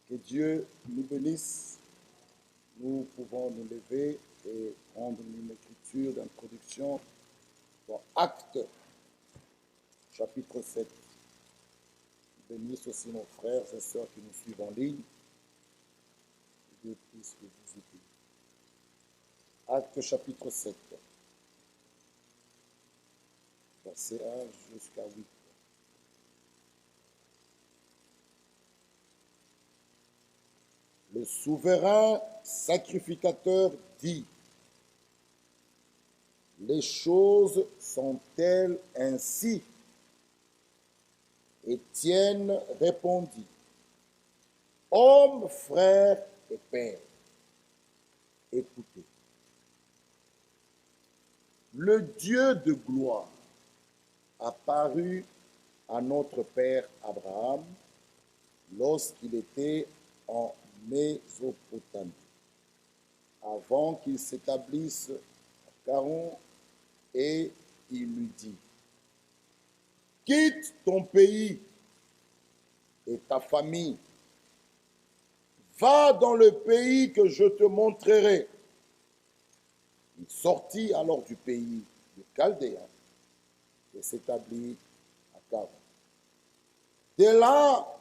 Que Dieu nous bénisse. Nous pouvons nous lever et prendre une écriture d'introduction dans Actes, chapitre 7. Bénisse aussi nos frères et sœurs qui nous suivent en ligne. Que Dieu puisse vous visiter. Actes, chapitre 7, verset 1 jusqu'à 8. Le souverain sacrificateur dit: les choses sont-elles ainsi? Étienne répondit: hommes, frères et pères, écoutez. Le Dieu de gloire apparut à notre père Abraham lorsqu'il était en Mésopotamie, avant qu'il s'établisse à Charan, et il lui dit: quitte ton pays et ta famille, va dans le pays que je te montrerai. Il sortit alors du pays de Chaldéens et s'établit à Charan. Dès là,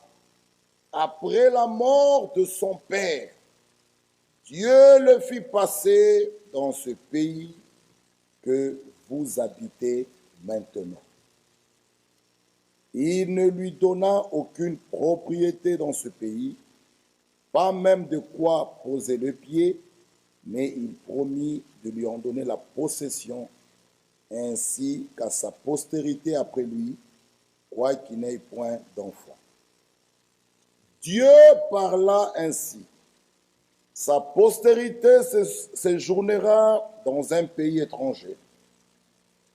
après la mort de son père, Dieu le fit passer dans ce pays que vous habitez maintenant. Il ne lui donna aucune propriété dans ce pays, pas même de quoi poser le pied, mais il promit de lui en donner la possession, ainsi qu'à sa postérité après lui, quoiqu'il n'ait point d'enfant. Dieu parla ainsi: sa postérité séjournera dans un pays étranger.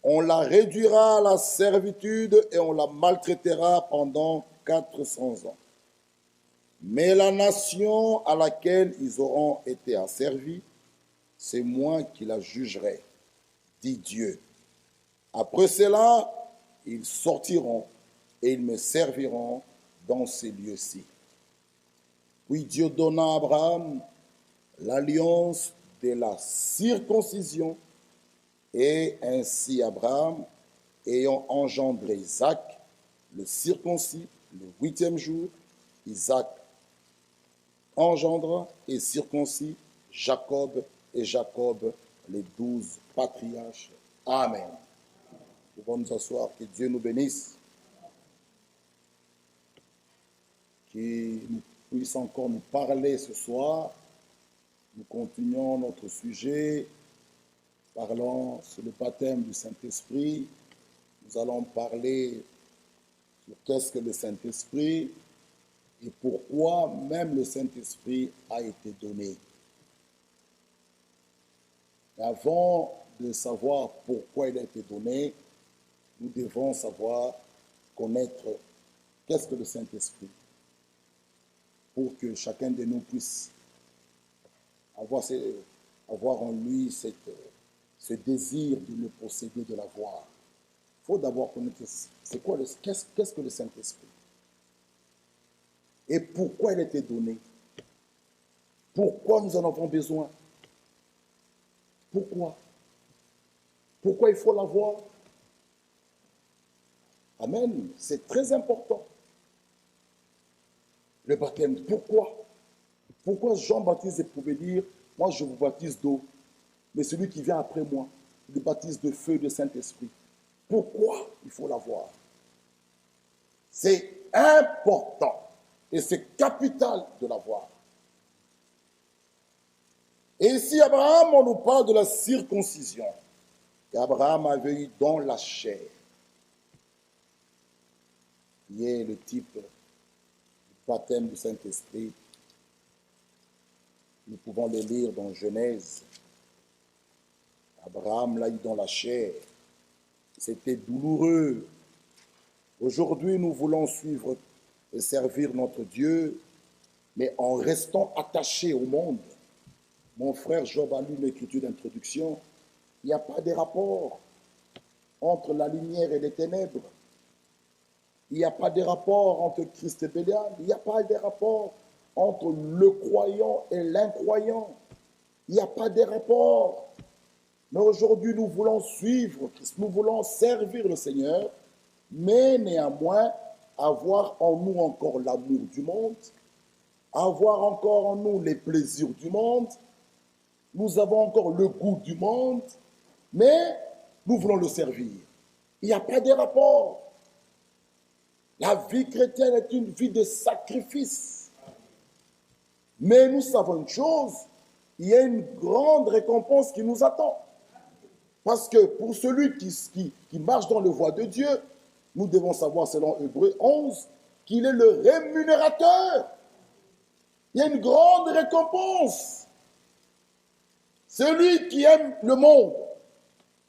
On la réduira à la servitude et on la maltraitera pendant 400 ans. Mais la nation à laquelle ils auront été asservis, c'est moi qui la jugerai, dit Dieu. Après cela, ils sortiront et ils me serviront dans ces lieux-ci. Puis Dieu donna à Abraham l'alliance de la circoncision, et ainsi Abraham, ayant engendré Isaac, le circoncis, le 8e jour, Isaac engendra et circoncis Jacob, et Jacob les 12 patriarches. Amen. Nous pouvons nous asseoir. Que Dieu nous bénisse. Qu'il puisse encore nous parler ce soir. Nous continuons notre sujet, parlant sur le baptême du Saint-Esprit. Nous allons parler sur qu'est-ce que le Saint-Esprit et pourquoi même le Saint-Esprit a été donné. Mais avant de savoir pourquoi il a été donné, nous devons savoir, connaître qu'est-ce que le Saint-Esprit, pour que chacun de nous puisse avoir en lui ce désir de le posséder, de l'avoir. Il faut d'abord connaître qu'est-ce que le Saint-Esprit et pourquoi il a été donné. Pourquoi nous en avons besoin? Pourquoi? Pourquoi il faut l'avoir? Amen. C'est très important. Le baptême, pourquoi? Pourquoi Jean-Baptiste pouvait dire: moi je vous baptise d'eau, mais celui qui vient après moi, il baptise de feu, de Saint-Esprit. Pourquoi il faut l'avoir? C'est important et c'est capital de l'avoir. Et ici, Abraham, on nous parle de la circoncision qu'Abraham avait eue dans la chair, qui est le type du baptême du Saint-Esprit. Nous pouvons le lire dans Genèse. Abraham l'a eu dans la chair. C'était douloureux. Aujourd'hui, nous voulons suivre et servir notre Dieu, mais en restant attachés au monde. Mon frère Job a lu l'écriture d'introduction. Il n'y a pas de rapport entre la lumière et les ténèbres. Il n'y a pas de rapport entre Christ et Bélial. Il n'y a pas de rapport entre le croyant et l'incroyant. Il n'y a pas de rapport. Mais aujourd'hui, nous voulons suivre Christ, nous voulons servir le Seigneur, mais néanmoins avoir en nous encore l'amour du monde, avoir encore en nous les plaisirs du monde. Nous avons encore le goût du monde, mais nous voulons le servir. Il n'y a pas de rapport. La vie chrétienne est une vie de sacrifice. Mais nous savons une chose, il y a une grande récompense qui nous attend. Parce que pour celui qui marche dans la voie de Dieu, nous devons savoir, selon Hébreux 11, qu'il est le rémunérateur. Il y a une grande récompense. Celui qui aime le monde,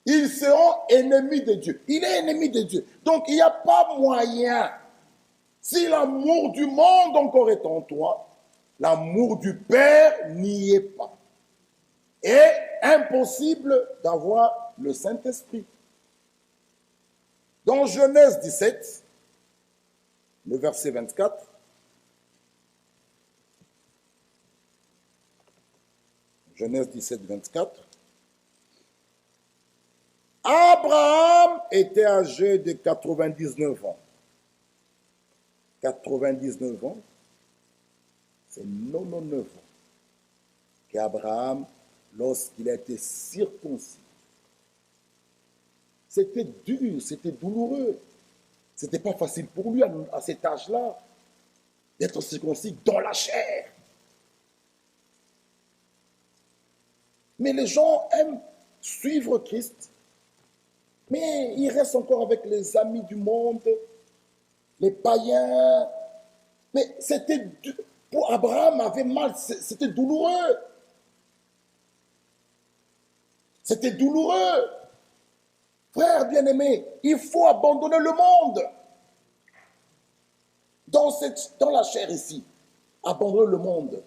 ils seront ennemis de Dieu. Il est ennemi de Dieu. Donc il n'y a pas moyen. Si l'amour du monde encore est en toi, l'amour du Père n'y est pas. Et impossible d'avoir le Saint-Esprit. Dans Genèse 17, le verset 24, Genèse 17, 24, Abraham était âgé de 99 ans. 99 ans, c'est 99 ans qu'Abraham, lorsqu'il a été circoncis, c'était dur, c'était douloureux. Ce n'était pas facile pour lui à cet âge-là d'être circoncis dans la chair. Mais les gens aiment suivre Christ, mais ils restent encore avec les amis du monde, les païens. Mais c'était, pour Abraham, avait mal, c'était douloureux. C'était douloureux. Frère bien-aimé, il faut abandonner le monde. Dans la chair ici, abandonner le monde.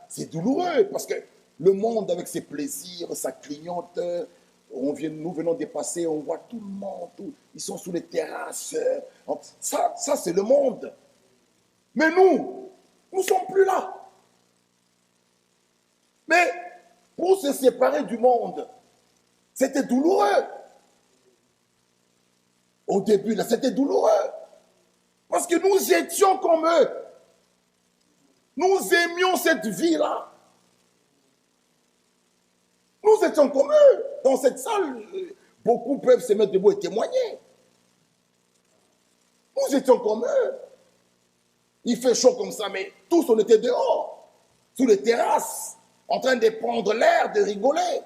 C'est douloureux parce que le monde avec ses plaisirs, sa clignote, nous venons de passer, on voit tout le monde, ils sont sous les terrasses. Ça c'est le monde. Mais nous ne sommes plus là. Mais pour se séparer du monde, c'était douloureux. Au début, là, c'était douloureux. Parce que nous étions comme eux. Nous aimions cette vie-là. Nous étions comme eux. Dans cette salle, beaucoup peuvent se mettre debout et témoigner. Nous étions comme eux. Il fait chaud comme ça, mais tous on était dehors, sous les terrasses, en train de prendre l'air, de rigoler.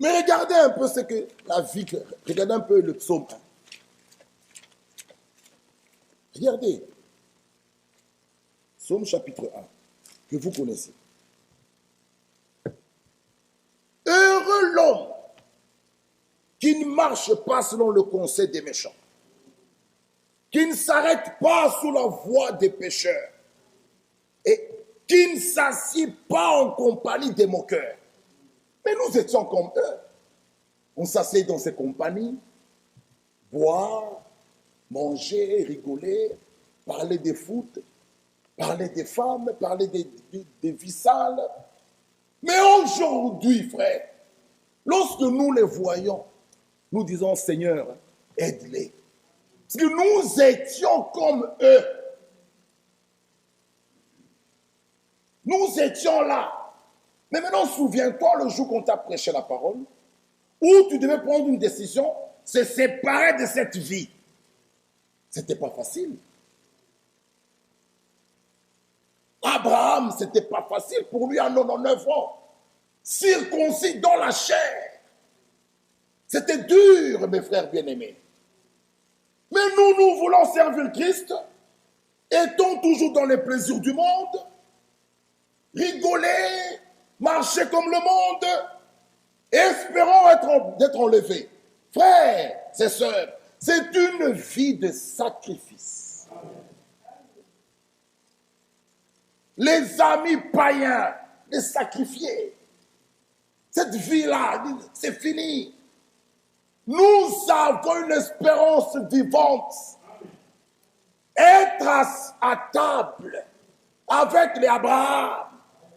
Mais regardez un peu ce que la vie, regardez un peu le psaume 1. Regardez, psaume chapitre 1, que vous connaissez. Heureux l'homme qui ne marche pas selon le conseil des méchants, qui ne s'arrête pas sous la voie des pécheurs et qui ne s'assied pas en compagnie des moqueurs. Mais nous étions comme eux. On s'assied dans ces compagnies, boire, manger, rigoler, parler des foot, parler des femmes, parler des vies sales. Mais aujourd'hui, frère, lorsque nous les voyons, nous disons, Seigneur, aide-les. Parce que nous étions comme eux. Nous étions là. Mais maintenant, souviens-toi le jour qu'on t'a prêché la parole, où tu devais prendre une décision, se séparer de cette vie. C'était pas facile. Abraham, c'était pas facile pour lui à 99 ans. Circoncis dans la chair. C'était dur, mes frères bien-aimés. Mais nous voulons servir Christ, étant toujours dans les plaisirs du monde, rigoler, marcher comme le monde, espérons d'être enlevés. Frères et sœurs, c'est une vie de sacrifice. Les amis païens, les sacrifiés. Cette vie-là, c'est fini. Nous avons une espérance vivante. Être à table avec les Abraham,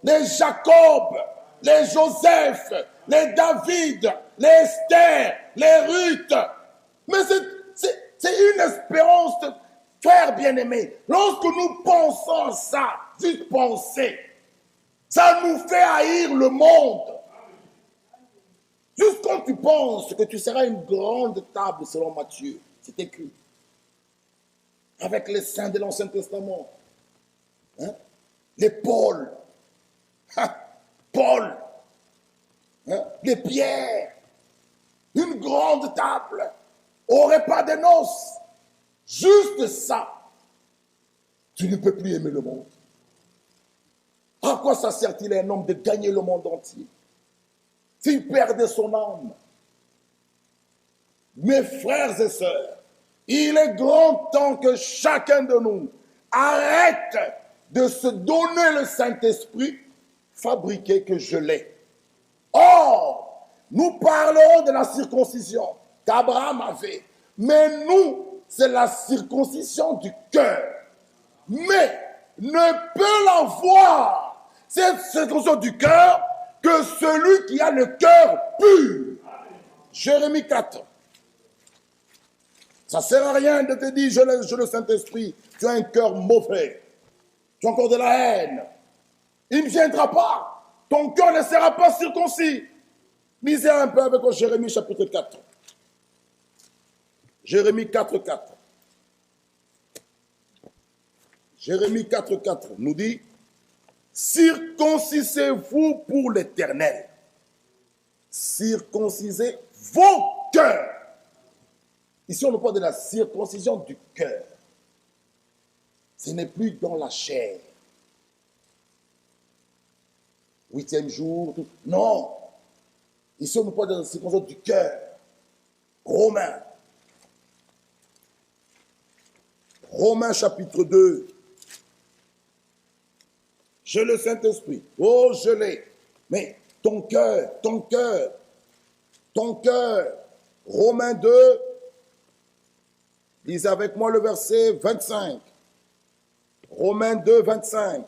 les Jacob, les Joseph, les David, les Esther, les Ruth. Mais c'est une espérance, frère bien-aimé. Lorsque nous pensons ça, juste penser, ça nous fait haïr le monde. Juste quand tu penses que tu seras une grande table selon Matthieu, c'est écrit, avec les saints de l'Ancien Testament, hein? Les Paul, Paul, hein? Les Pierre, une grande table, au repas de noces, juste ça, tu ne peux plus aimer le monde. À quoi ça sert-il à un homme de gagner le monde entier s'il perdait son âme? Mes frères et sœurs, il est grand temps que chacun de nous arrête de se donner le Saint-Esprit fabriqué que je l'ai. Or, nous parlons de la circoncision qu'Abraham avait, mais nous, c'est la circoncision du cœur. Mais ne peut l'avoir, cette circoncision du cœur, que celui qui a le cœur pur. Jérémie 4. Ça ne sert à rien de te dire, je le Saint-Esprit, tu as un cœur mauvais, tu as encore de la haine. Il ne viendra pas, ton cœur ne sera pas circoncis. Lisez un peu avec Jérémie chapitre 4. Jérémie 4, 4. Jérémie 4, 4 nous dit, circoncisez-vous pour l'Éternel. Circoncisez vos cœurs. Ici, on parle de la circoncision du cœur. Ce n'est plus dans la chair. 8e jour, tout. Non. Ici, on parle de la circoncision du cœur. Romains. Romains chapitre 2. J'ai le Saint-Esprit. Oh, je l'ai. Mais ton cœur. Romains 2. Lisez avec moi le verset 25. Romains 2, 25.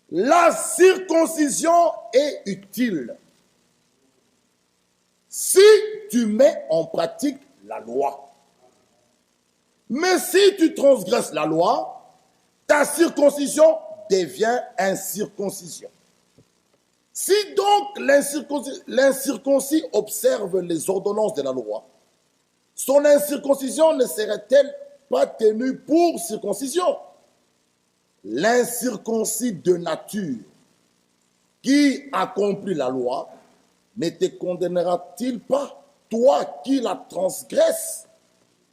La circoncision est utile si tu mets en pratique la loi. Mais si tu transgresses la loi, ta circoncision devient incirconcision. Si donc l'incirconcis observe les ordonnances de la loi, son incirconcision ne serait-elle pas tenue pour circoncision? L'incirconcis de nature qui accomplit la loi ne te condamnera-t-il pas, toi qui la transgresses,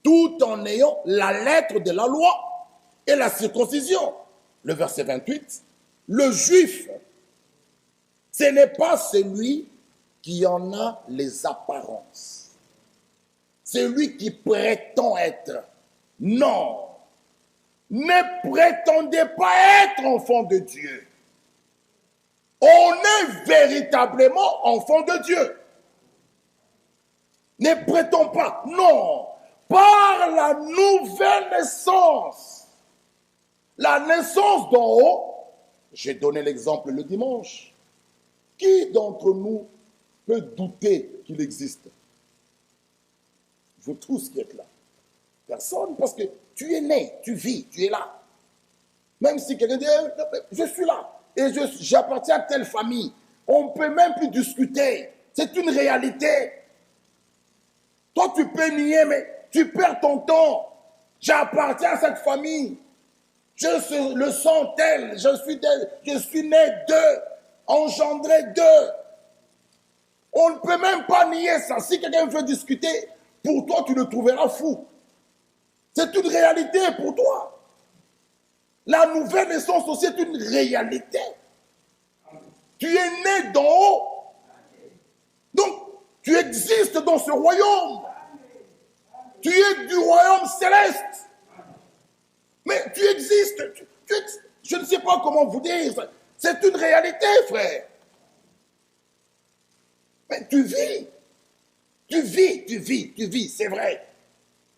tout en ayant la lettre de la loi et la circoncision? Le verset 28, le juif, ce n'est pas celui qui en a les apparences. Celui qui prétend être. Non. Ne prétendez pas être enfant de Dieu. On est véritablement enfant de Dieu. Ne prétend pas. Non. Par la nouvelle naissance. La naissance d'en haut. J'ai donné l'exemple le dimanche. Qui d'entre nous peut douter qu'il existe? Vous tous qui êtes là. Personne, parce que tu es né, tu vis, tu es là. Même si quelqu'un dit, je suis là, et j'appartiens à telle famille, on ne peut même plus discuter. C'est une réalité. Toi, tu peux nier, mais tu perds ton temps. J'appartiens à cette famille. Je suis le sang tel, je suis né d'eux, engendré d'eux. On ne peut même pas nier ça. Si quelqu'un veut discuter, pour toi, tu le trouveras fou. C'est une réalité pour toi. La nouvelle naissance aussi est une réalité. Tu es né d'en haut. Donc, tu existes dans ce royaume. Tu es du royaume céleste. Mais tu existes. Je ne sais pas comment vous dire. C'est une réalité, frère. Mais tu vis. Tu vis, c'est vrai.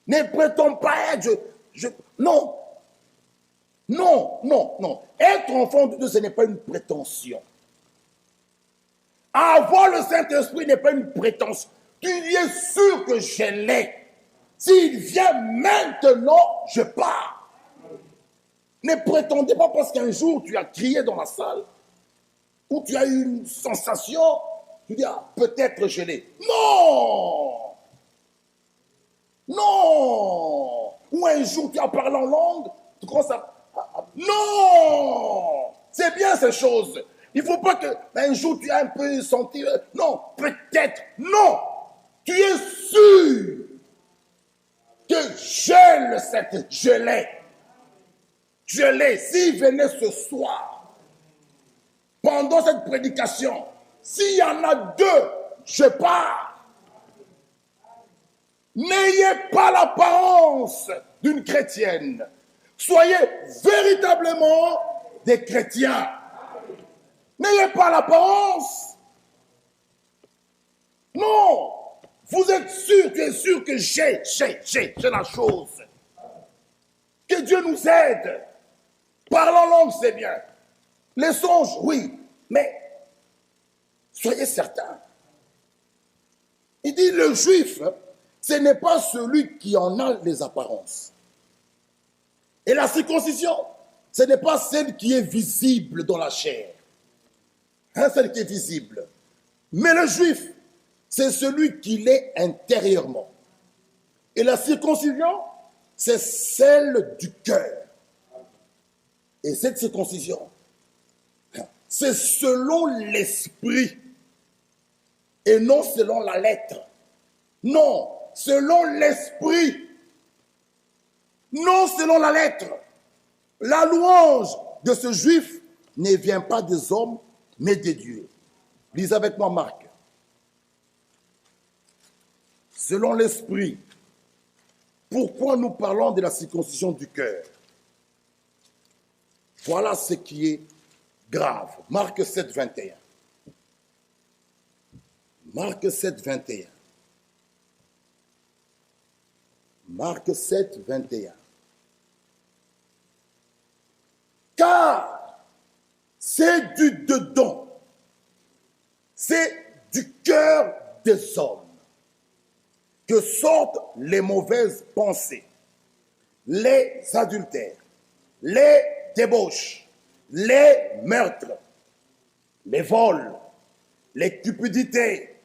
Ne prétends pas être, non. Non, non, non. Être enfant de Dieu, ce n'est pas une prétention. Avoir le Saint-Esprit n'est pas une prétention. Tu es sûr que je l'ai. S'il vient maintenant, je pars. Ne prétendez pas parce qu'un jour tu as crié dans la salle ou tu as eu une sensation, tu dis, ah, peut-être je l'ai. Non! Non! Ou un jour tu as parlé en langue, tu commences à... Non! C'est bien ces choses. Il ne faut pas qu'un jour tu as un peu senti... Non, peut-être. Non! Tu es sûr que je l'ai. Je l'ai. S'il venait ce soir, pendant cette prédication, s'il y en a deux, je pars. N'ayez pas l'apparence d'une chrétienne. Soyez véritablement des chrétiens. N'ayez pas l'apparence. Non. Vous êtes sûr, tu es sûr que j'ai la chose. Que Dieu nous aide. Parler en langue, c'est bien. Les songes, oui. Mais soyez certains. Il dit, le juif, ce n'est pas celui qui en a les apparences. Et la circoncision, ce n'est pas celle qui est visible dans la chair. Celle qui est visible. Mais le juif, c'est celui qui l'est intérieurement. Et la circoncision, c'est celle du cœur. Et cette circoncision, c'est selon l'esprit et non selon la lettre. Non, selon l'esprit, non selon la lettre. La louange de ce juif ne vient pas des hommes, mais des dieux. Lisez avec moi Marc. Selon l'esprit, pourquoi nous parlons de la circoncision du cœur? Voilà ce qui est grave. Marc 7, 21. Marc 7, 21. Marc 7, 21. Car c'est du dedans, c'est du cœur des hommes que sortent les mauvaises pensées, les adultères, les débauches, les meurtres, les vols, les cupidités,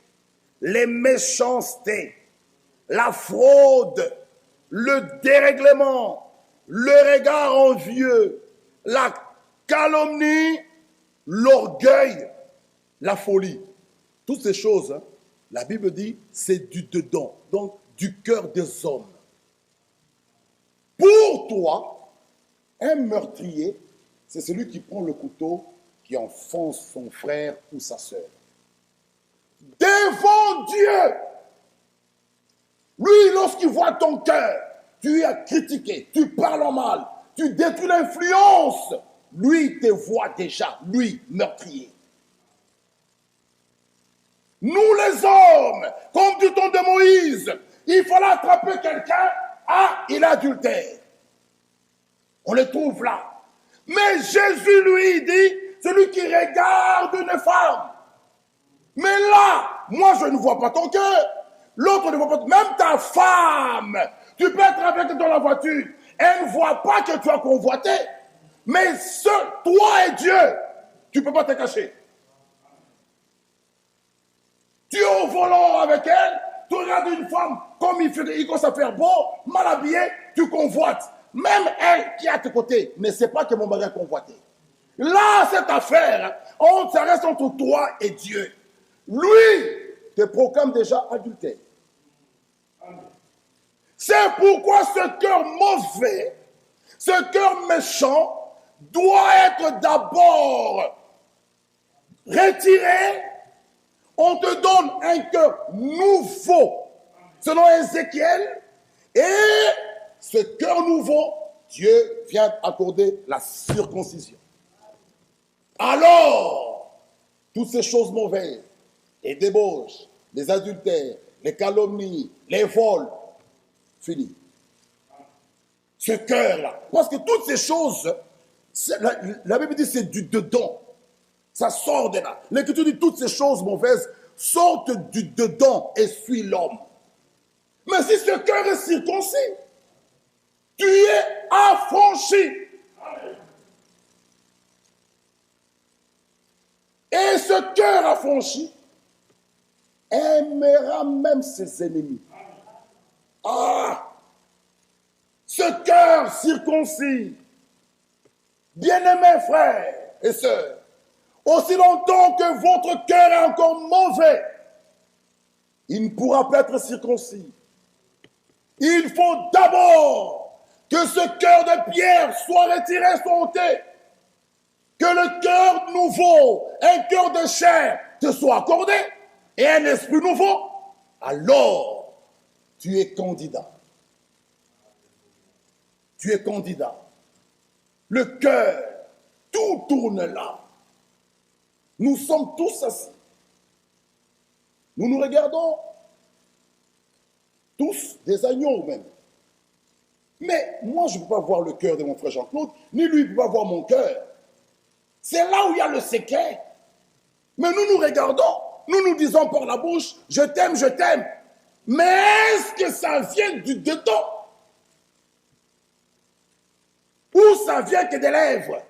les méchancetés, la fraude, le dérèglement, le regard envieux, la calomnie, l'orgueil, la folie. Toutes ces choses, hein, la Bible dit, c'est du dedans, donc du cœur des hommes. Pour toi, un meurtrier, c'est celui qui prend le couteau, qui enfonce son frère ou sa sœur. Devant Dieu, lui, lorsqu'il voit ton cœur, tu as critiqué, tu parles en mal, tu détruis l'influence, lui te voit déjà, lui, meurtrier. Nous les hommes, comme du temps de Moïse, il fallait attraper quelqu'un, ah, il est adultère. On le trouve là. Mais Jésus lui dit, celui qui regarde une femme. Mais là, moi je ne vois pas ton cœur. L'autre ne voit pas, même ta femme, tu peux être avec elle dans la voiture, elle ne voit pas que tu as convoité. Mais seul, toi et Dieu, tu ne peux pas te cacher. Tu es au volant avec elle, tu regardes une femme, comme il commence à faire beau, mal habillé, tu convoites. Même elle qui est à tes côtés ne sait pas que mon mari a convoité. Là, cette affaire, ça reste entre toi et Dieu. Lui te proclame déjà adultère. C'est pourquoi ce cœur mauvais, ce cœur méchant, doit être d'abord retiré. On te donne un cœur nouveau, selon Ézéchiel, et ce cœur nouveau, Dieu vient accorder la circoncision. Alors, toutes ces choses mauvaises, les débauches, les adultères, les calomnies, les vols, fini. Ce cœur-là, parce que toutes ces choses La Bible dit c'est du dedans. Ça sort de là. L'Écriture dit toutes ces choses mauvaises sortent du dedans et suivent l'homme. Mais si ce cœur est circoncis, tu es affranchi. Et ce cœur affranchi aimera même ses ennemis. Ah! Ce cœur circoncis, bien-aimés frères et sœurs, aussi longtemps que votre cœur est encore mauvais, il ne pourra pas être circoncis. Il faut d'abord que ce cœur de pierre soit retiré, soit ôté. Que le cœur nouveau, un cœur de chair, te soit accordé et un esprit nouveau. Alors, tu es candidat. Tu es candidat. Le cœur, tout tourne là. Nous sommes tous assis. Nous nous regardons tous des agneaux même. Mais moi, je ne peux pas voir le cœur de mon frère Jean-Claude, ni lui ne peut pas voir mon cœur. C'est là où il y a le secret. Mais nous nous regardons, nous nous disons par la bouche, je t'aime, je t'aime. Mais est-ce que ça vient du dedans? Ou ça vient que des lèvres?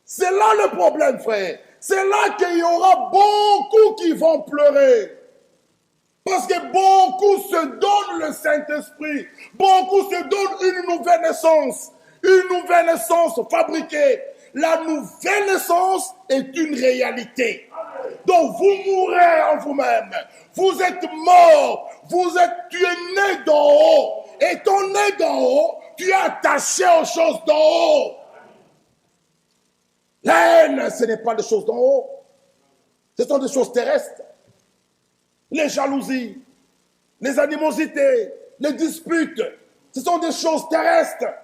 C'est là le problème, frère. C'est là qu'il y aura beaucoup qui vont pleurer. Parce que beaucoup se donnent le Saint-Esprit. Beaucoup se donnent une nouvelle naissance. Une nouvelle naissance fabriquée. La nouvelle naissance est une réalité. Donc vous mourrez en vous-même. Vous êtes mort. Tu es né d'en haut. Et ton né d'en haut, tu es attaché aux choses d'en haut. La haine, ce n'est pas des choses d'en haut. Ce sont des choses terrestres. Les jalousies, les animosités, les disputes, ce sont des choses terrestres.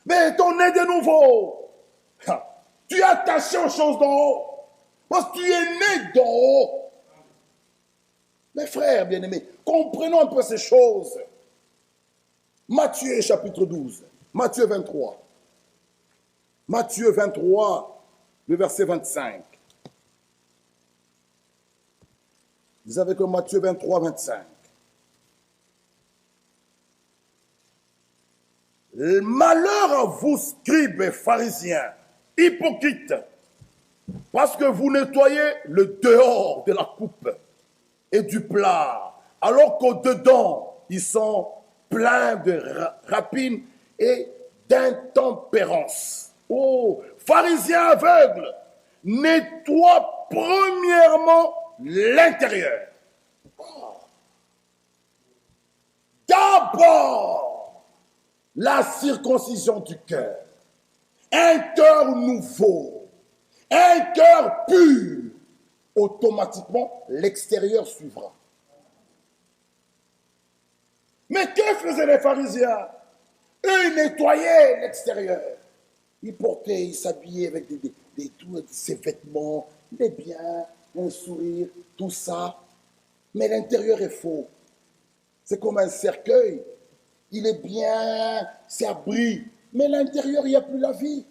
Mais ton né de nouveau, tu es attaché aux choses d'en haut. Parce que tu es né d'en haut. Mes frères bien-aimés, comprenons un peu ces choses. Matthieu chapitre 12, Matthieu 23. Matthieu 23, le verset 25. Vous avez que Matthieu 23, 25. Malheur à vous, scribes et pharisiens, hypocrites, parce que vous nettoyez le dehors de la coupe et du plat, alors qu'au-dedans, ils sont pleins de rapines et d'intempérance. Oh, pharisiens aveugles, nettoie premièrement l'intérieur. D'abord, la circoncision du cœur. Un cœur nouveau, un cœur pur. Automatiquement, l'extérieur suivra. Mais que faisaient les pharisiens? Eux, ils nettoyaient l'extérieur. Ils portaient, ils s'habillaient avec ces vêtements, des biens, un sourire, tout ça. Mais l'intérieur est faux. C'est comme un cercueil. Il est bien, ça brille. Mais l'intérieur, il n'y a plus la vie.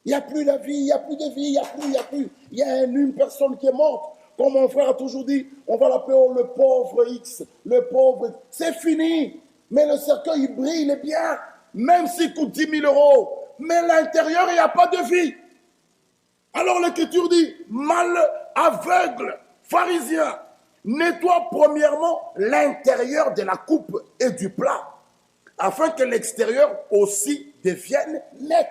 Il n'y a plus la vie, il n'y a plus de vie, il n'y a plus. Il y a une personne qui est morte. Comme mon frère a toujours dit, on va l'appeler le pauvre X, le pauvre. C'est fini. Mais le cercueil, il brille, il est bien. Même s'il coûte 10 000 euros. Mais l'intérieur, il n'y a pas de vie. Alors l'Écriture dit, mal aveugle, pharisien, nettoie premièrement l'intérieur de la coupe et du plat, afin que l'extérieur aussi devienne net.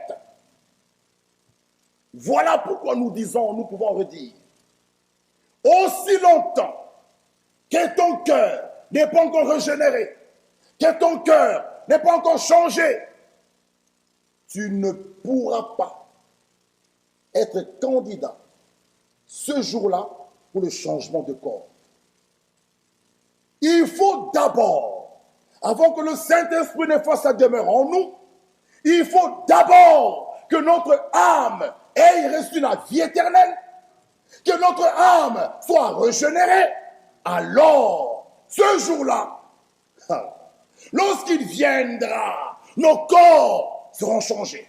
Voilà pourquoi nous pouvons redire, aussi longtemps que ton cœur n'est pas encore régénéré, que ton cœur n'est pas encore changé, tu ne pourras pas être candidat ce jour-là pour le changement de corps. Il faut d'abord, avant que le Saint-Esprit ne fasse sa demeure en nous, il faut d'abord que notre âme ait reçu la vie éternelle, que notre âme soit régénérée. Alors, ce jour-là, lorsqu'il viendra, nos corps seront changés.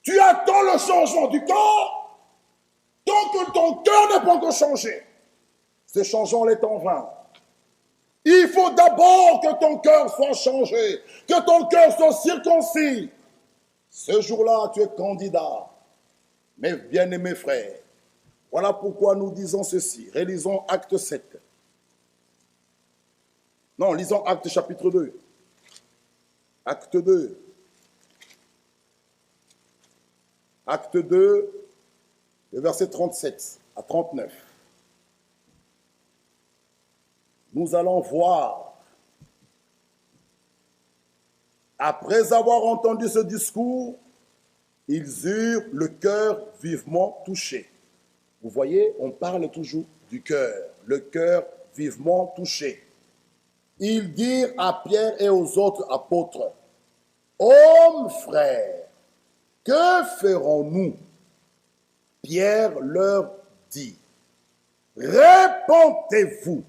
Tu attends le changement du corps tant que ton cœur n'est pas encore changé. Ce changement est en vain. Il faut d'abord que ton cœur soit changé, que ton cœur soit circoncis. Ce jour-là, tu es candidat. Mes bien-aimés frères, voilà pourquoi nous disons ceci. Relisons Acte 7. Non, lisons Acte chapitre 2. Acte 2. Acte 2, le verset 37 à 39. Nous allons voir, après avoir entendu ce discours, ils eurent le cœur vivement touché. Vous voyez, on parle toujours du cœur, le cœur vivement touché. Ils dirent à Pierre et aux autres apôtres, « Hommes frères, que ferons-nous » Pierre leur dit, « Répentez-vous,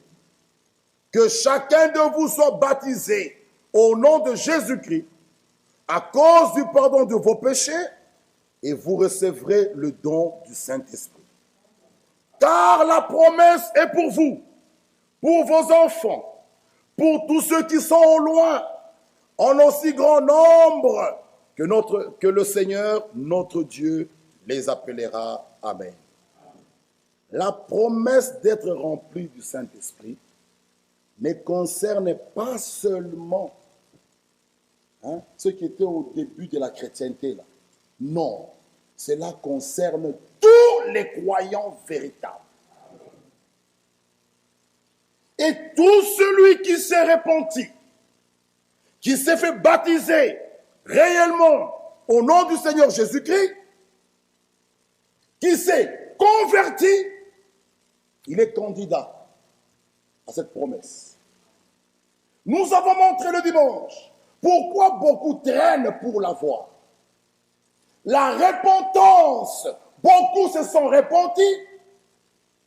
que chacun de vous soit baptisé au nom de Jésus-Christ à cause du pardon de vos péchés, et vous recevrez le don du Saint-Esprit. Car la promesse est pour vous, pour vos enfants, pour tous ceux qui sont au loin, en aussi grand nombre que le Seigneur, notre Dieu, les appellera. Amen. La promesse d'être rempli du Saint-Esprit ne concerne pas seulement ceux qui étaient au début de la chrétienté. Là. Non, cela concerne tous les croyants véritables. Et tout celui qui s'est repenti, qui s'est fait baptiser réellement au nom du Seigneur Jésus-Christ, qui s'est converti, il est candidat à cette promesse. Nous avons montré le dimanche pourquoi beaucoup traînent pour l'avoir. La repentance, beaucoup se sont repentis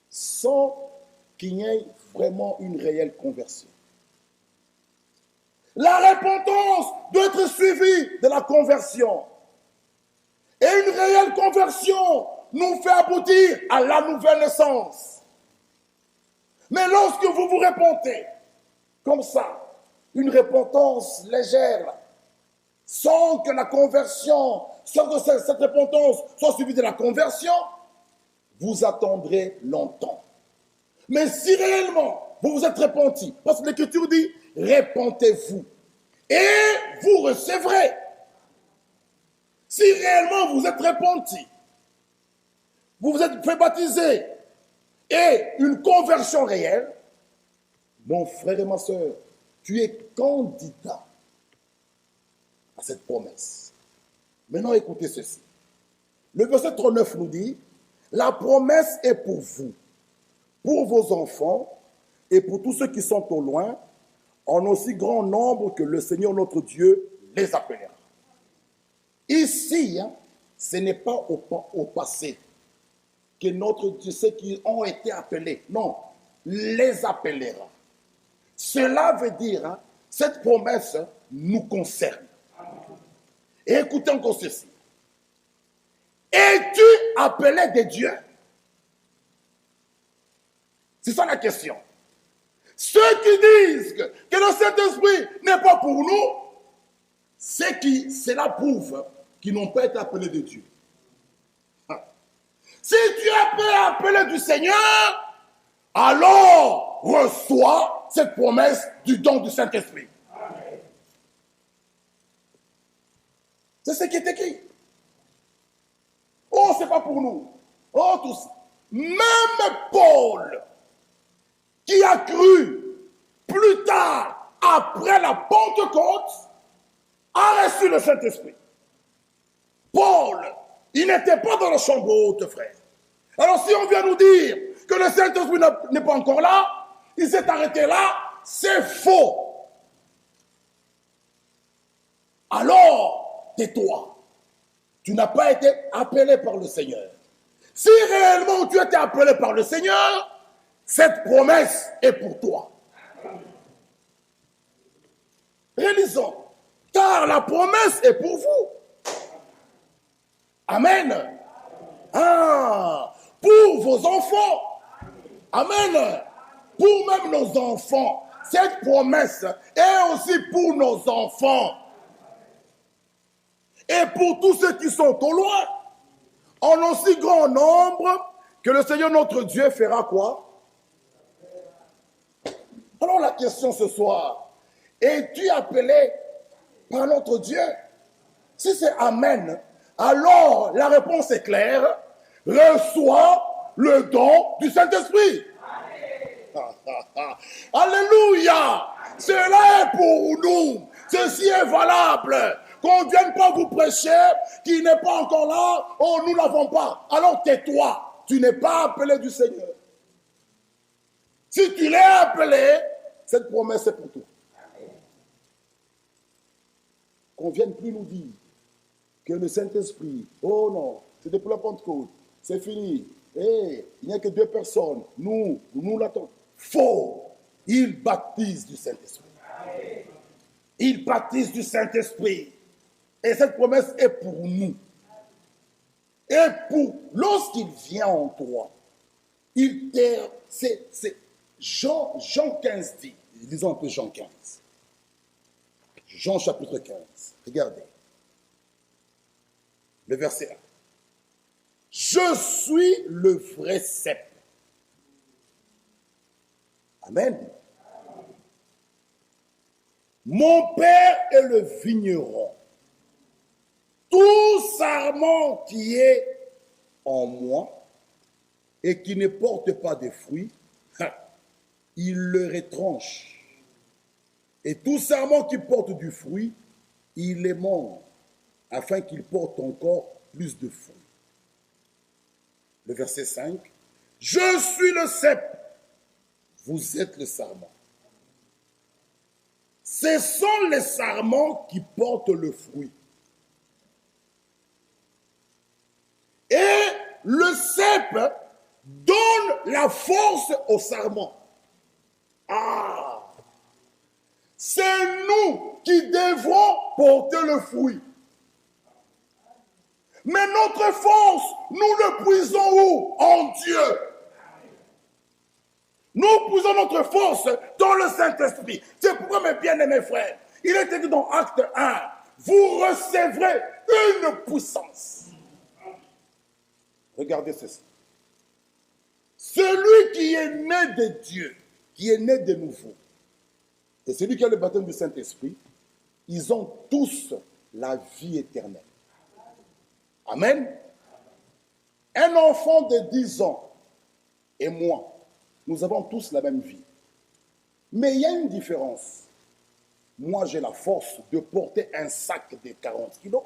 sans qu'il y ait vraiment une réelle conversion. La repentance doit être suivie de la conversion. Et une réelle conversion nous fait aboutir à la nouvelle naissance. Mais lorsque vous vous repentez, comme ça, une repentance légère, sans que la conversion, sans que cette repentance soit suivie de la conversion, vous attendrez longtemps. Mais si réellement vous vous êtes repenti, parce que l'Écriture dit, repentez-vous et vous recevrez. Si réellement vous êtes repenti, vous vous êtes fait baptiser et une conversion réelle, mon frère et ma soeur, tu es candidat à cette promesse. Maintenant, écoutez ceci. Le verset 39 nous dit, la promesse est pour vous, pour vos enfants et pour tous ceux qui sont au loin, en aussi grand nombre que le Seigneur notre Dieu les appellera. Ici, ce n'est pas au passé que notre Dieu, ceux qui ont été appelés, non, les appellera. Cela veut dire, cette promesse nous concerne. Et écoutez encore ceci. Es-tu appelé de Dieu? C'est ça la question. Ceux qui disent que le Saint-Esprit n'est pas pour nous, cela prouve qu'ils n'ont pas été appelés de Dieu. Si tu es appelé du Seigneur, alors reçois cette promesse du don du Saint-Esprit. C'est ce qui est écrit. Oh, c'est pas pour nous. Oh, tous. Même Paul, qui a cru plus tard, après la Pentecôte, a reçu le Saint-Esprit. Paul, il n'était pas dans la chambre haute, frère. Alors si on vient nous dire que le Saint-Esprit n'est pas encore là, il s'est arrêté là, c'est faux. Alors, tais-toi. Tu n'as pas été appelé par le Seigneur. Si réellement tu as été appelé par le Seigneur, cette promesse est pour toi. Réalisons, car la promesse est pour vous. Amen. Ah, pour vos enfants. Amen. Pour même nos enfants. Cette promesse est aussi pour nos enfants. Et pour tous ceux qui sont au loin, en aussi grand nombre que le Seigneur notre Dieu fera quoi? Alors la question ce soir, es-tu appelé par notre Dieu? Si c'est Amen, alors la réponse est claire. Reçois le don du Saint-Esprit. Alléluia! Cela est pour nous. Ceci est valable. Qu'on ne vienne pas vous prêcher qui n'est pas encore là. Oh, nous n'avons pas. Alors tais-toi. Tu n'es pas appelé du Seigneur. Si tu l'es appelé, cette promesse est pour toi. Qu'on ne vienne plus nous dire que le Saint-Esprit, oh non, c'était pour la Pentecôte, c'est fini. Hey, il n'y a que 2 personnes. Nous l'attendons. Faux. Il baptise du Saint-Esprit. Il baptise du Saint-Esprit. Et cette promesse est pour nous. Et pour, lorsqu'il vient en toi, c'est Jean 15 dit, lisons un peu Jean 15. Jean chapitre 15, regardez. Le verset 1. Je suis le vrai cep. Amen. Mon Père est le vigneron. Tout sarment qui est en moi et qui ne porte pas de fruits, il le retranche. Et tout sarment qui porte du fruit, il les mange, afin qu'il porte encore plus de fruits. Le verset 5. Je suis le cep, vous êtes le sarment. Ce sont les sarments qui portent le fruit. Et le cep donne la force au sarment. Ah! C'est nous qui devons porter le fruit. Mais notre force, nous le puisons où? En Dieu. Nous puisons notre force dans le Saint-Esprit. C'est pourquoi, mes bien-aimés frères, il est écrit dans Acte 1, vous recevrez une puissance. Regardez ceci. Celui qui est né de Dieu, qui est né de nouveau, et celui qui a le baptême du Saint-Esprit, ils ont tous la vie éternelle. Amen. Un enfant de 10 ans et moi, nous avons tous la même vie. Mais il y a une différence. Moi, j'ai la force de porter un sac de 40 kilos.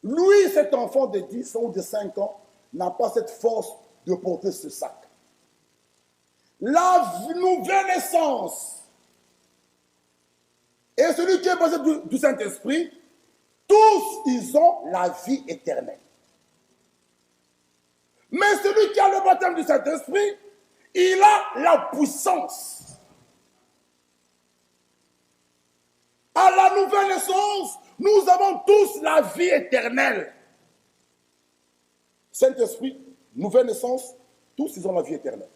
Lui, cet enfant de 10 ans ou de 5 ans, n'a pas cette force de porter ce sac. La nouvelle naissance et celui qui est basé du Saint-Esprit, tous, ils ont la vie éternelle. Mais celui qui a le baptême du Saint-Esprit, il a la puissance. À la nouvelle naissance, nous avons tous la vie éternelle. Saint-Esprit, nouvelle naissance, tous ils ont la vie éternelle.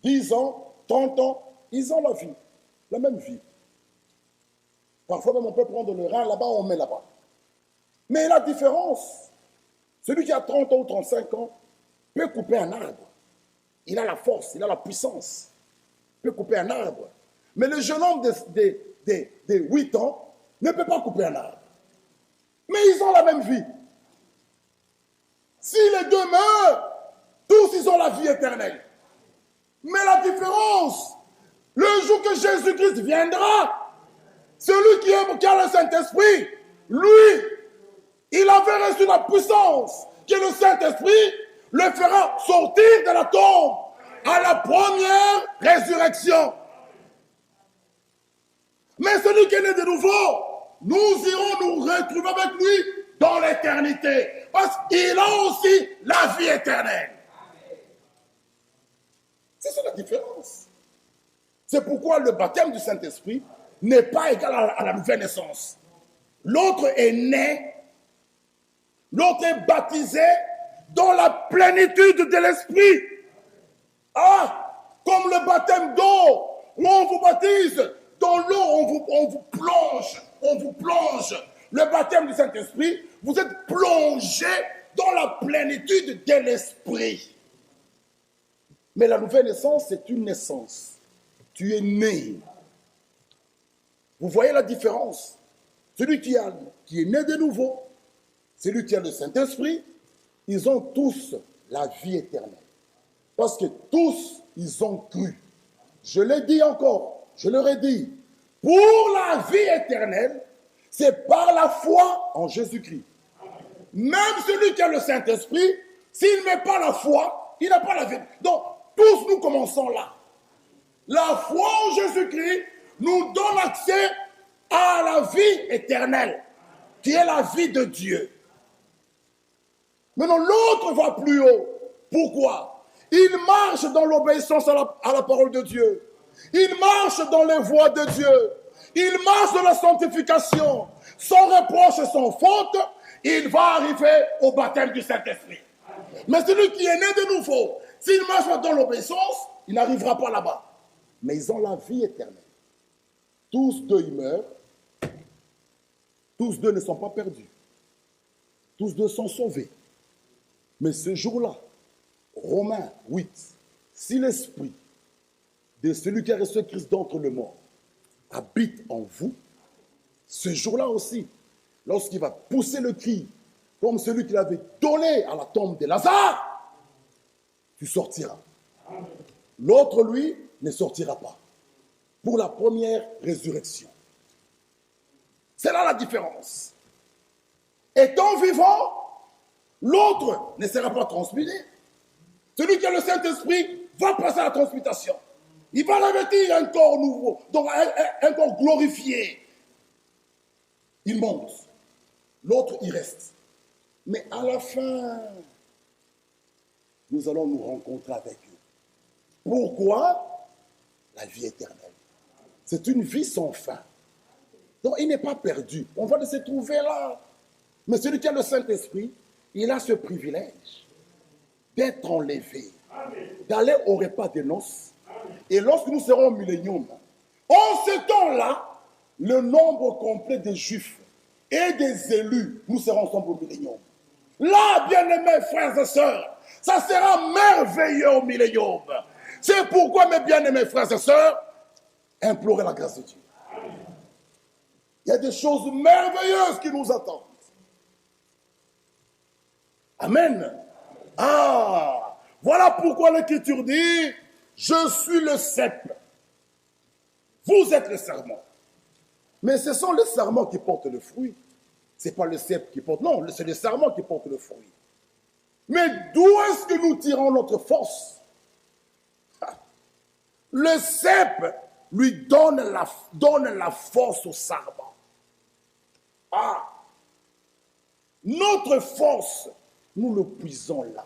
10 ans, 30 ans, ils ont la vie, la même vie. Parfois même on peut prendre le rein là-bas, on met là-bas. Mais la différence, celui qui a 30 ans ou 35 ans peut couper un arbre. Il a la force, il a la puissance. Il peut couper un arbre. Mais le jeune homme de 8 ans ne peut pas couper un arbre. Mais ils ont la même vie. Si les deux meurent, tous ils ont la vie éternelle. Mais la différence, le jour que Jésus-Christ viendra, celui qui a le Saint-Esprit, lui, il avait reçu la puissance que le Saint-Esprit le fera sortir de la tombe à la première résurrection. Mais celui qui est né de nouveau, nous irons nous retrouver avec lui dans l'éternité. Parce qu'il a aussi la vie éternelle. C'est ça la différence. C'est pourquoi le baptême du Saint-Esprit n'est pas égal à la nouvelle naissance. L'autre est né L'autre est baptisé dans la plénitude de l'esprit. Ah, comme le baptême d'eau, où on vous baptise dans l'eau, on vous plonge. Le baptême du Saint-Esprit, vous êtes plongé dans la plénitude de l'esprit. Mais la nouvelle naissance, c'est une naissance. Tu es né. Vous voyez la différence? Celui qui est né de nouveau, celui qui a le Saint-Esprit, ils ont tous la vie éternelle. Parce que tous, ils ont cru. Je l'ai dit encore, je leur ai dit, pour la vie éternelle, c'est par la foi en Jésus-Christ. Même celui qui a le Saint-Esprit, s'il ne met pas la foi, il n'a pas la vie. Donc, tous nous commençons là. La foi en Jésus-Christ nous donne accès à la vie éternelle, qui est la vie de Dieu. Maintenant, l'autre va plus haut. Pourquoi? Il marche dans l'obéissance à la parole de Dieu. Il marche dans les voies de Dieu. Il marche dans la sanctification. Sans reproche et sans faute, il va arriver au baptême du Saint-Esprit. Mais celui qui est né de nouveau, s'il marche dans l'obéissance, il n'arrivera pas là-bas. Mais ils ont la vie éternelle. Tous deux, ils meurent. Tous deux ne sont pas perdus. Tous deux sont sauvés. Mais ce jour-là, Romains 8, si l'esprit de celui qui a reçu Christ d'entre les morts habite en vous, ce jour-là aussi, lorsqu'il va pousser le cri, comme celui qui l'avait donné à la tombe de Lazare, tu sortiras. L'autre, lui, ne sortira pas. Pour la première résurrection. C'est là la différence. Étant vivant, l'autre ne sera pas transmuté. Celui qui a le Saint-Esprit va passer à la transmutation. Il va revêtir un corps nouveau, donc un corps glorifié. Il monte. L'autre, il reste. Mais à la fin, nous allons nous rencontrer avec eux. Pourquoi? La vie éternelle. C'est une vie sans fin. Donc, il n'est pas perdu. On va se trouver là. Mais celui qui a le Saint-Esprit, il a ce privilège d'être enlevé, d'aller au repas des noces. Et lorsque nous serons au millénium, en ce temps-là, le nombre complet des Juifs et des élus, nous serons ensemble au millénium. Là, bien-aimés frères et sœurs, ça sera merveilleux au millénium. C'est pourquoi, mes bien-aimés frères et sœurs, implorez la grâce de Dieu. Il y a des choses merveilleuses qui nous attendent. Amen. Ah, voilà pourquoi l'Écriture dit, je suis le cep. Vous êtes le serment. Mais ce sont les serments qui portent le fruit. Ce n'est pas le cep qui porte, non, c'est le serment qui porte le fruit. Mais d'où est-ce que nous tirons notre force? Le cep lui donne la force au serment. Ah, notre force, nous le puisons là.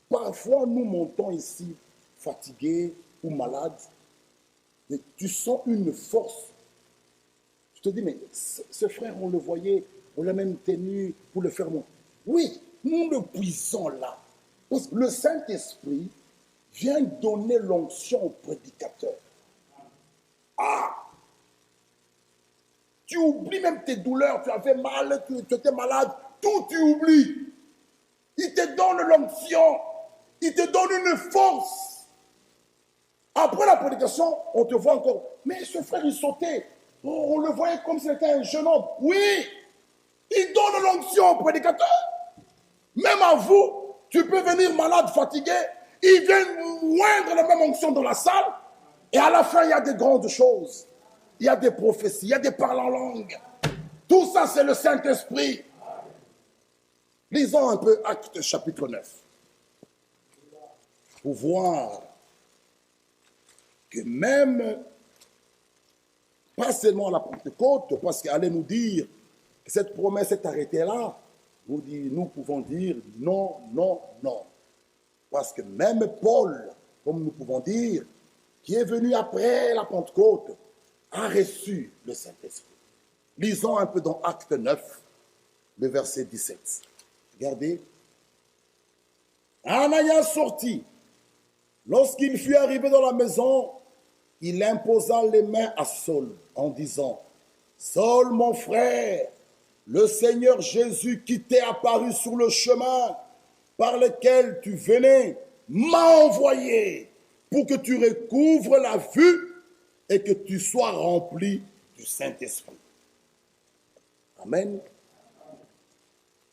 Parfois, nous montons ici fatigués ou malades, et tu sens une force. Je te dis, mais ce frère, on le voyait, on l'a même tenu pour le faire monter. Oui, nous le puisons là. Parce que le Saint-Esprit vient donner l'onction au prédicateur. Ah! Tu oublies même tes douleurs, tu avais mal, tu étais malade, tout tu oublies. Il te donne l'onction, il te donne une force. Après la prédication, on te voit encore, mais ce frère il sautait, on le voyait comme si c'était un jeune homme. Oui, il donne l'onction au prédicateur. Même à vous, tu peux venir malade, fatigué, il vient moindre la même onction dans la salle, et à la fin il y a des grandes choses. Il y a des prophéties, il y a des paroles en langue. Tout ça, c'est le Saint-Esprit. Lisons un peu Actes chapitre 9. Pour voir que même, pas seulement à la Pentecôte, parce qu'elle allait nous dire que cette promesse est arrêtée là, nous pouvons dire non, non, non. Parce que même Paul, comme nous pouvons dire, qui est venu après la Pentecôte, a reçu le Saint-Esprit. Lisons un peu dans Acte 9, le verset 17. Regardez. Ananias sortit. Lorsqu'il fut arrivé dans la maison, il imposa les mains à Saul en disant, « Saul, mon frère, le Seigneur Jésus qui t'est apparu sur le chemin par lequel tu venais m'a envoyé pour que tu recouvres la vue et que tu sois rempli du Saint-Esprit. » Amen.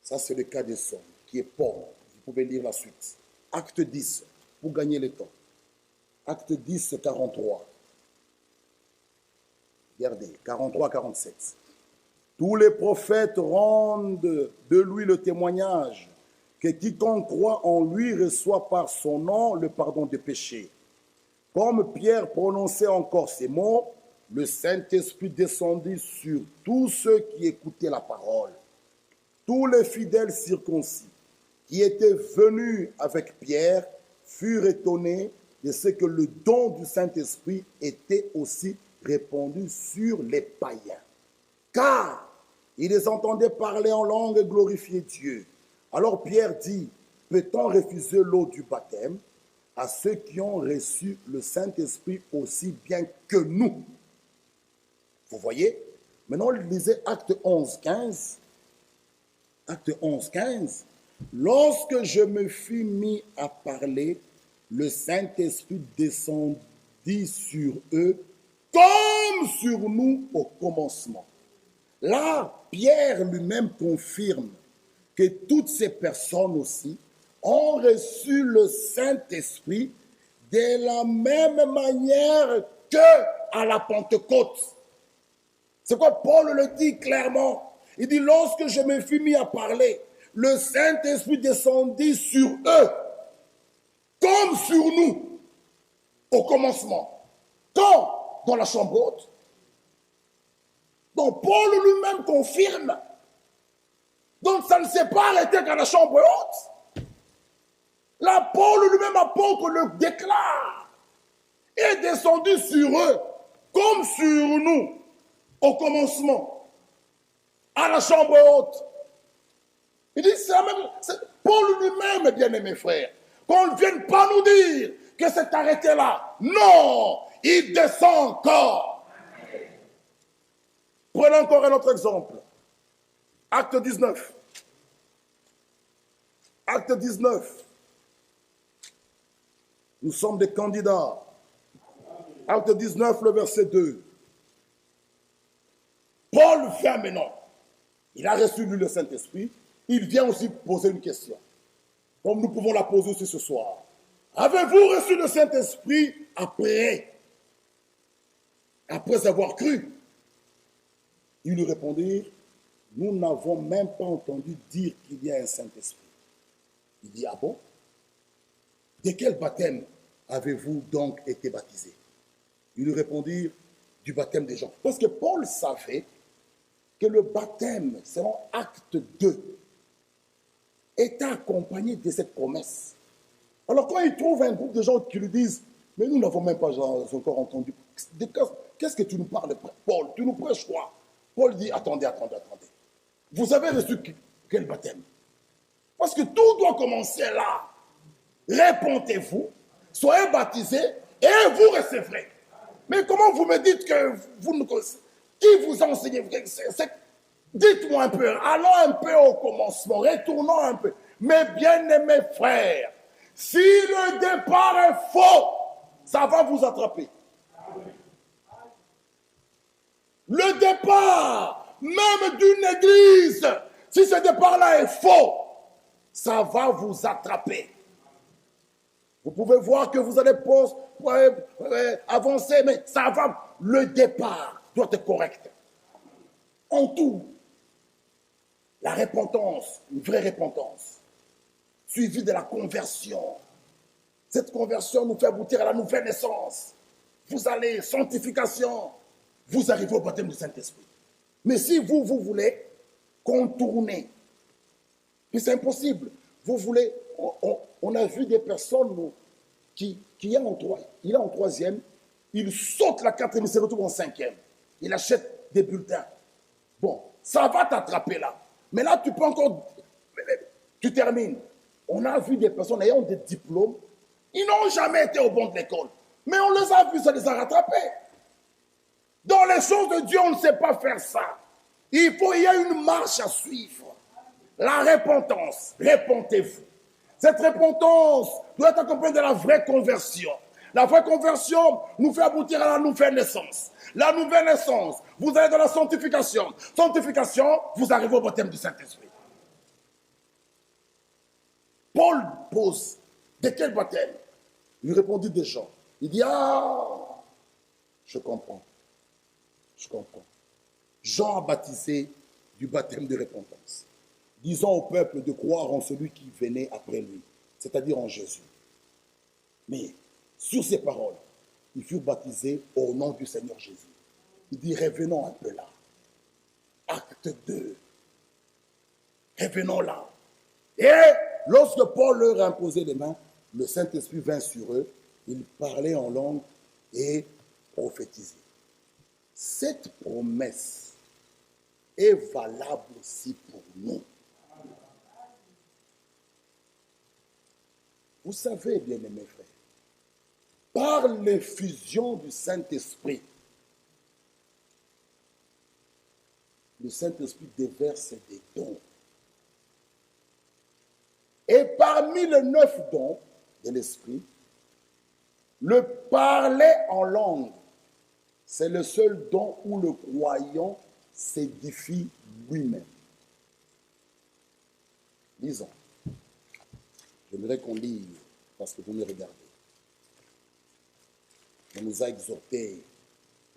Ça, c'est le cas de Saul, qui est Paul. Vous pouvez lire la suite. Acte 10, pour gagner le temps. Acte 10, 43. Regardez, 43-47. Tous les prophètes rendent de lui le témoignage que quiconque croit en lui reçoit par son nom le pardon des péchés. Comme Pierre prononçait encore ces mots, le Saint-Esprit descendit sur tous ceux qui écoutaient la parole. Tous les fidèles circoncis qui étaient venus avec Pierre furent étonnés de ce que le don du Saint-Esprit était aussi répandu sur les païens. Car ils les entendaient parler en langue et glorifier Dieu. Alors Pierre dit, peut-on refuser l'eau du baptême à ceux qui ont reçu le Saint-Esprit aussi bien que nous? Vous voyez? Maintenant, lisez Acte 11, 15. Acte 11, 15. Lorsque je me fus mis à parler, le Saint-Esprit descendit sur eux comme sur nous au commencement. Là, Pierre lui-même confirme que toutes ces personnes aussi ont reçu le Saint-Esprit de la même manière qu'à la Pentecôte. C'est quoi Paul le dit clairement. Il dit, lorsque je me fus mis à parler, le Saint-Esprit descendit sur eux, comme sur nous, au commencement. Quand? Dans la chambre haute. Donc Paul lui-même confirme. Donc ça ne s'est pas arrêté qu'à la chambre haute. Là, Paul lui-même, apôtre, le déclare. Est descendu sur eux, comme sur nous, au commencement. À la chambre haute. Il dit, c'est la même. Paul lui-même, bien-aimés frères, qu'on ne vienne pas nous dire que c'est arrêté là. Non, il descend encore. Prenons encore un autre exemple. Acte 19. Acte 19. Nous sommes des candidats. Acte 19, le verset 2. Paul vient maintenant. Il a reçu lui le Saint-Esprit. Il vient aussi poser une question. Comme nous pouvons la poser aussi ce soir. Avez-vous reçu le Saint-Esprit après avoir cru? Ils lui répondirent, nous n'avons même pas entendu dire qu'il y a un Saint-Esprit. Il dit, ah bon? De quel baptême avez-vous donc été baptisés? Ils lui répondirent, du baptême des gens. Parce que Paul savait que le baptême, selon Acte 2, était accompagné de cette promesse. Alors quand il trouve un groupe de gens qui lui disent, mais nous n'avons même pas encore entendu, qu'est-ce que tu nous parles, Paul? Tu nous prêches quoi? Paul dit, attendez. Vous avez reçu quel baptême? Parce que tout doit commencer là. Répondez-vous, soyez baptisés et vous recevrez. Mais comment vous me dites que vous ne connaissez? Qui vous a enseigné? Dites-moi un peu, allons un peu au commencement, retournons un peu. Mes bien-aimés frères, si le départ est faux, ça va vous attraper. Le départ, même d'une église, si ce départ-là est faux, ça va vous attraper. Vous pouvez voir que vous allez avancer, mais ça va. Le départ doit être correct. En tout, la repentance, une vraie repentance, suivie de la conversion. Cette conversion nous fait aboutir à la nouvelle naissance. Vous allez, sanctification, vous arrivez au baptême du Saint-Esprit. Mais si vous voulez contourner, puis c'est impossible, vous voulez, on a vu des personnes qui il est en troisième, il saute la quatrième, il se retrouve en cinquième. Il achète des bulletins. Bon, ça va t'attraper là. Mais là, tu peux encore... Tu termines. On a vu des personnes ayant des diplômes, ils n'ont jamais été au banc de l'école. Mais on les a vus, ça les a rattrapés. Dans les choses de Dieu, on ne sait pas faire ça. Il y a une marche à suivre. La repentance, répentez-vous. Cette repentance doit être accompagnée de la vraie conversion. La vraie conversion nous fait aboutir à la nouvelle naissance. La nouvelle naissance, vous allez dans la sanctification. Sanctification, vous arrivez au baptême du Saint-Esprit. Paul pose, de quel baptême? Il répondit des gens. Il dit, je comprends. Je comprends. Jean a baptisé du baptême de repentance, disant au peuple de croire en celui qui venait après lui, c'est-à-dire en Jésus. Mais sur ces paroles, ils furent baptisés au nom du Seigneur Jésus. Il dit, revenons un peu là. Acte 2. Revenons là. Et lorsque Paul leur a imposé les mains, le Saint-Esprit vint sur eux, ils parlaient en langue et prophétisaient. Cette promesse est valable aussi pour nous. Vous savez, bien-aimés frères, par l'effusion du Saint-Esprit, le Saint-Esprit déverse des dons. Et parmi les 9 dons de l'Esprit, le parler en langue, c'est le seul don où le croyant s'édifie lui-même. Lisons. J'aimerais qu'on lise, parce que vous me regardez. On nous a exhortés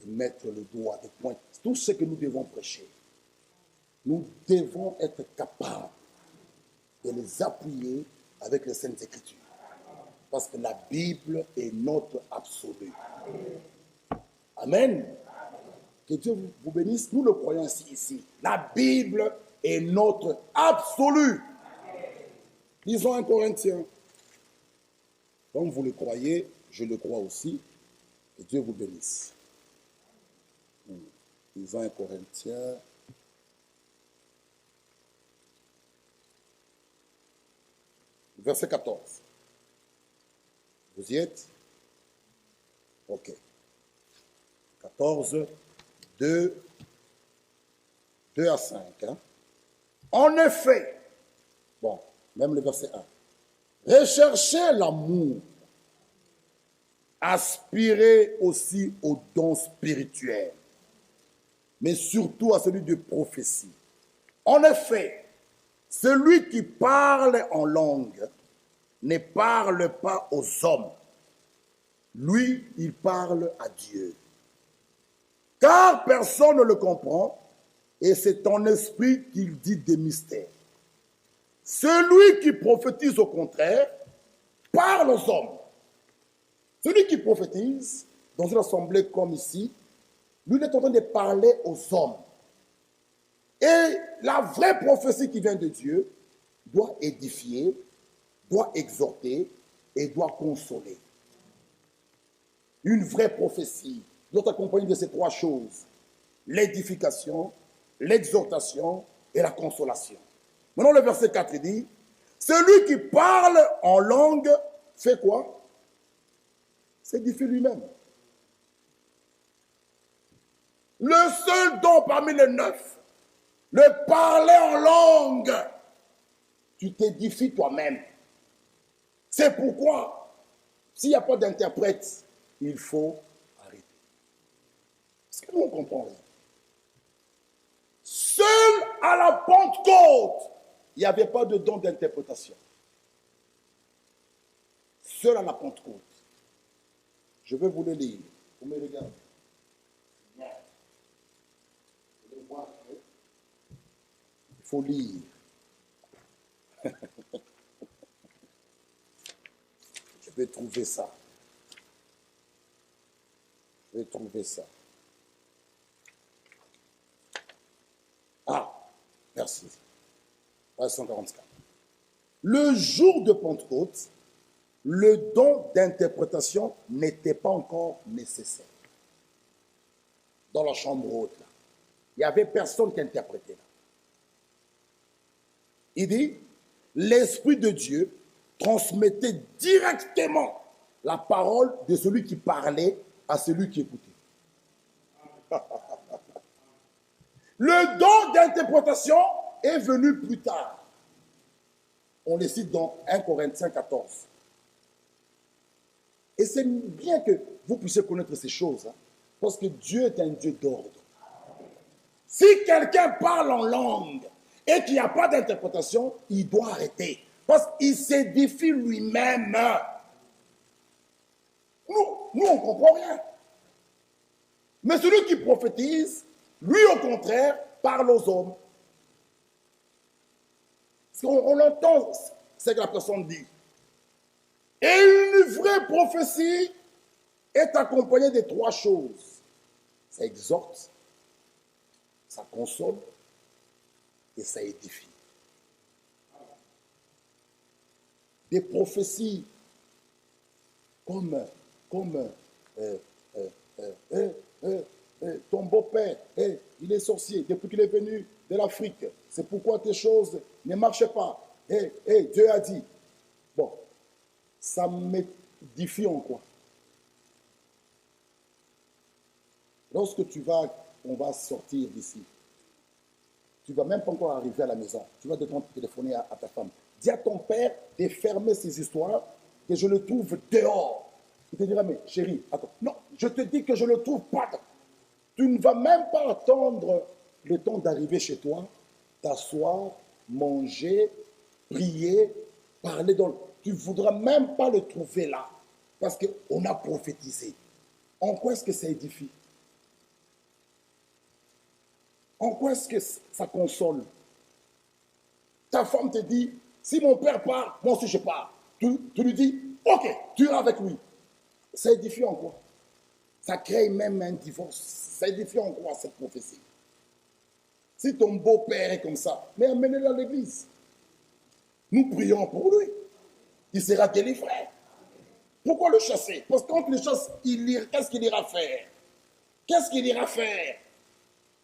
de mettre le doigt, de pointer tout ce que nous devons prêcher. Nous devons être capables de les appuyer avec les Saintes Écritures. Parce que la Bible est notre absolu. Amen. Que Dieu vous bénisse. Nous le croyons ici. La Bible est notre absolu. Lisons 1 Corinthiens. Comme vous le croyez, je le crois aussi. Que Dieu vous bénisse. Lisons 1 Corinthiens. Verset 14. Vous y êtes? Ok. 14, 2 à 5. Hein? En effet, bon, même le verset 1. Recherchez l'amour, aspirez aussi aux dons spirituels, mais surtout à celui de prophétie. En effet, celui qui parle en langue ne parle pas aux hommes. Lui, il parle à Dieu. Car personne ne le comprend, et c'est en esprit qu'il dit des mystères. Celui qui prophétise, au contraire, parle aux hommes. Celui qui prophétise, dans une assemblée comme ici, lui, il est en train de parler aux hommes. Et la vraie prophétie qui vient de Dieu doit édifier, doit exhorter et doit consoler. Une vraie prophétie doit accompagner de ces 3 choses: l'édification, l'exhortation et la consolation. Maintenant, le verset 4 dit, celui qui parle en langue fait quoi? S'édifie lui-même. Le seul don parmi les 9, le parler en langue, tu t'édifies toi-même. C'est pourquoi, s'il n'y a pas d'interprète, il faut arrêter. Est-ce que nous on comprend rien? Seul à la Pentecôte, il n'y avait pas de don d'interprétation. Seul à la Pentecôte. Je vais vous le lire. Vous me regardez. Il faut lire. Je vais trouver ça. Je vais trouver ça. Ah, merci. Page 144. Le jour de Pentecôte, le don d'interprétation n'était pas encore nécessaire. Dans la chambre haute, là. Il n'y avait personne qui interprétait là. Il dit, l'Esprit de Dieu transmettait directement la parole de celui qui parlait à celui qui écoutait. Le don d'interprétation est venu plus tard. On le cite dans 1 Corinthiens 14. Et c'est bien que vous puissiez connaître ces choses, hein, parce que Dieu est un Dieu d'ordre. Si quelqu'un parle en langue et qu'il n'y a pas d'interprétation, il doit arrêter. Parce qu'il s'édifie lui-même. Nous, on ne comprend rien. Mais celui qui prophétise, lui, au contraire, parle aux hommes. On entend ce que la personne dit. Et une vraie prophétie est accompagnée de 3 choses. Ça exhorte, ça console et ça édifie. Des prophéties comme ton beau-père, il est sorcier depuis qu'il est venu de l'Afrique. C'est pourquoi tes choses ne marchent pas. Dieu a dit. Bon, ça m'édifie en quoi? Lorsque on va sortir d'ici, tu ne vas même pas encore arriver à la maison. Tu vas devoir téléphoner à ta femme. Dis à ton père de fermer ces histoires, que je le trouve dehors. Il te dira, mais chérie, attends. Non, je te dis que je ne le trouve pas. Tu ne vas même pas attendre le temps d'arriver chez toi, t'asseoir, manger, prier, parler. Tu ne voudras même pas le trouver là, parce qu'on a prophétisé. En quoi est-ce que ça édifie? En quoi est-ce que ça console? Ta femme te dit, si mon père part, moi aussi je pars. Tu lui dis, ok, tu iras avec lui. Ça édifie en quoi? Ça crée même un divorce. Ça édifie en quoi cette prophétie? Si ton beau-père est comme ça, mais amenez-le à l'église. Nous prions pour lui. Il sera délivré. Pourquoi le chasser? Parce que quand le chasse, qu'est-ce qu'il ira faire? Qu'est-ce qu'il ira faire?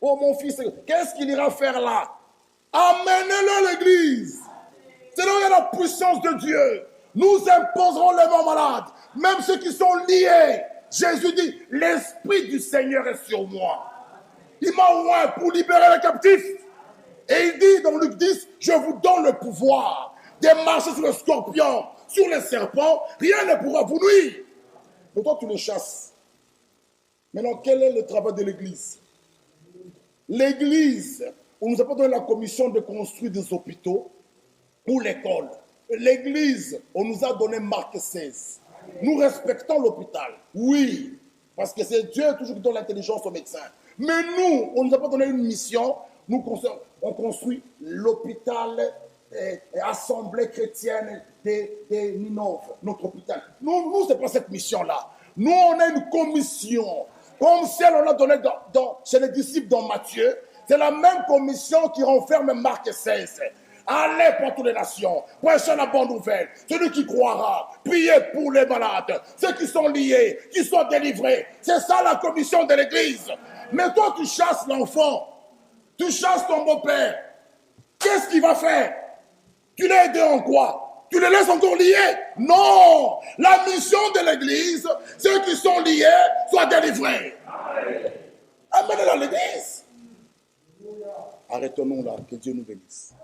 Oh mon fils, qu'est-ce qu'il ira faire là? Amenez-le à l'église. C'est là où il y a la puissance de Dieu. Nous imposerons les morts malades, même ceux qui sont liés. Jésus dit, l'Esprit du Seigneur est sur moi. Il m'a oint pour libérer les captifs. Et il dit dans Luc 10, je vous donne le pouvoir de marcher sur le scorpion, sur les serpents, rien ne pourra vous nuire. Pourtant tu les chasses. Maintenant, quel est le travail de l'Église? L'Église, on ne nous a pas donné la commission de construire des hôpitaux ou l'école. L'Église, on nous a donné Marc 16. Nous respectons l'hôpital, oui, parce que c'est Dieu toujours qui donne l'intelligence aux médecins. Mais nous, on ne nous a pas donné une mission. On construit l'hôpital Assemblée chrétienne de Ninove, notre hôpital. Nous ce n'est pas cette mission-là. Nous, on a une commission. Comme celle qu'on a donnée chez les disciples dans Matthieu. C'est la même commission qui renferme Marc 16. Allez pour toutes les nations, prêchez la bonne nouvelle. Celui qui croira, priez pour les malades, ceux qui sont liés, qui soient délivrés. C'est ça la commission de l'Église. Mais toi, tu chasses l'enfant, tu chasses ton beau-père. Qu'est-ce qu'il va faire? Tu l'as aidé en quoi? Tu les laisses encore liés? Non! La mission de l'Église, ceux qui sont liés soient délivrés. Amenez-les à l'Église. Arrêtons-nous là, que Dieu nous bénisse.